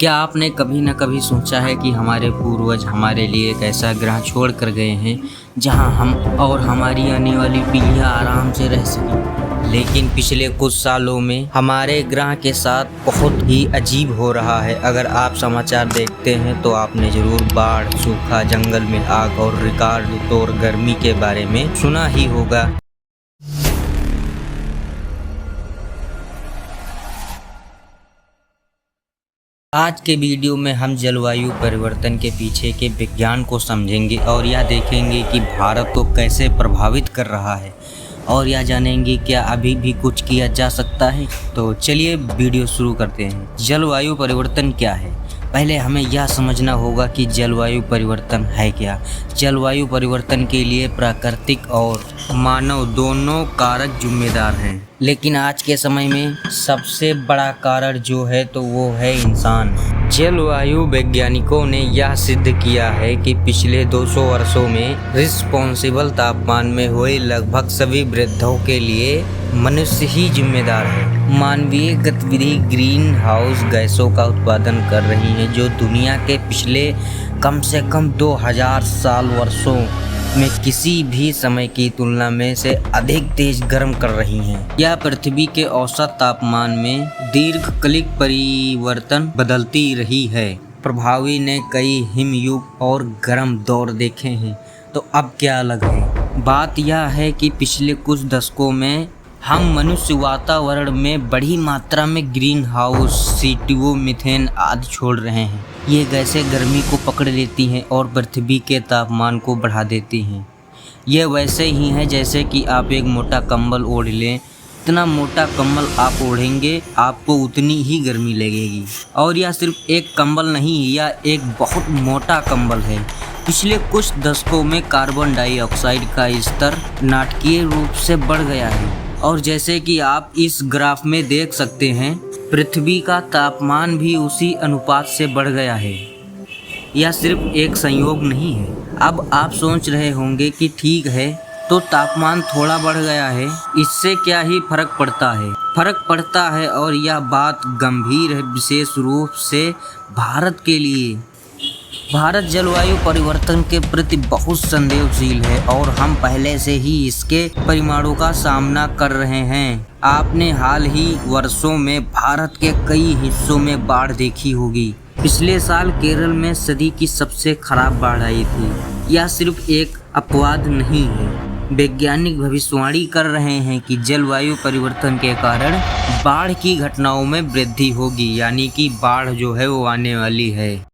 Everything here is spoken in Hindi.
क्या आपने कभी न कभी सोचा है कि हमारे पूर्वज हमारे लिए एक ऐसा ग्रह छोड़ कर गए हैं जहां हम और हमारी आने वाली पीढ़ियां आराम से रह सकें। लेकिन पिछले कुछ सालों में हमारे ग्रह के साथ बहुत ही अजीब हो रहा है। अगर आप समाचार देखते हैं तो आपने जरूर बाढ़, सूखा, जंगल में आग और रिकॉर्ड तोड़ गर्मी के बारे में सुना ही होगा। आज के वीडियो में हम जलवायु परिवर्तन के पीछे के विज्ञान को समझेंगे और यह देखेंगे कि भारत को कैसे प्रभावित कर रहा है और यह जानेंगे क्या अभी भी कुछ किया जा सकता है। तो चलिए वीडियो शुरू करते हैं। जलवायु परिवर्तन क्या है? पहले हमें यह समझना होगा कि जलवायु परिवर्तन है क्या। जलवायु परिवर्तन के लिए प्राकृतिक और मानव दोनों कारक जिम्मेदार हैं, लेकिन आज के समय में सबसे बड़ा कारण जो है तो वो है इंसान। जलवायु वैज्ञानिकों ने यह सिद्ध किया है कि पिछले 200 वर्षों में रिस्पॉन्सिबल तापमान में हुए लगभग सभी वृद्धियों के लिए मनुष्य ही जिम्मेदार है। मानवीय गतिविधि ग्रीन हाउस गैसों का उत्पादन कर रही है जो दुनिया के पिछले कम से कम 2000 साल वर्षों में किसी भी समय की तुलना में से अधिक तेज गर्म कर रही हैं। यह पृथ्वी के औसत तापमान में दीर्घकालिक परिवर्तन बदलती रही है। प्रभावी ने कई हिमयुग और गर्म दौर देखे हैं, तो अब क्या अलग है? बात यह है कि पिछले कुछ दशकों में हम मनुष्य वातावरण में बड़ी मात्रा में ग्रीन हाउस, CO2, मीथेन आदि छोड़ रहे हैं। ये गैसें गर्मी को पकड़ लेती हैं और पृथ्वी के तापमान को बढ़ा देती हैं। यह वैसे ही है जैसे कि आप एक मोटा कंबल ओढ़ लें। इतना मोटा कंबल आप ओढ़ेंगे आपको उतनी ही गर्मी लगेगी। और यह सिर्फ एक कंबल नहीं, यह एक बहुत मोटा कंबल है। पिछले कुछ दशकों में कार्बन डाइऑक्साइड का स्तर नाटकीय रूप से बढ़ गया है और जैसे कि आप इस ग्राफ में देख सकते हैं पृथ्वी का तापमान भी उसी अनुपात से बढ़ गया है। यह सिर्फ एक संयोग नहीं है। अब आप सोच रहे होंगे कि ठीक है तो तापमान थोड़ा बढ़ गया है, इससे क्या ही फर्क पड़ता है? फर्क पड़ता है और यह बात गंभीर है, विशेष रूप से भारत के लिए। भारत जलवायु परिवर्तन के प्रति बहुत संवेदनशील है और हम पहले से ही इसके परिणामों का सामना कर रहे हैं। आपने हाल ही वर्षों में भारत के कई हिस्सों में बाढ़ देखी होगी। पिछले साल केरल में सदी की सबसे खराब बाढ़ आई थी। यह सिर्फ एक अपवाद नहीं है। वैज्ञानिक भविष्यवाणी कर रहे हैं कि जलवायु परिवर्तन के कारण बाढ़ की घटनाओं में वृद्धि होगी, यानी कि बाढ़ जो है वो आने वाली है।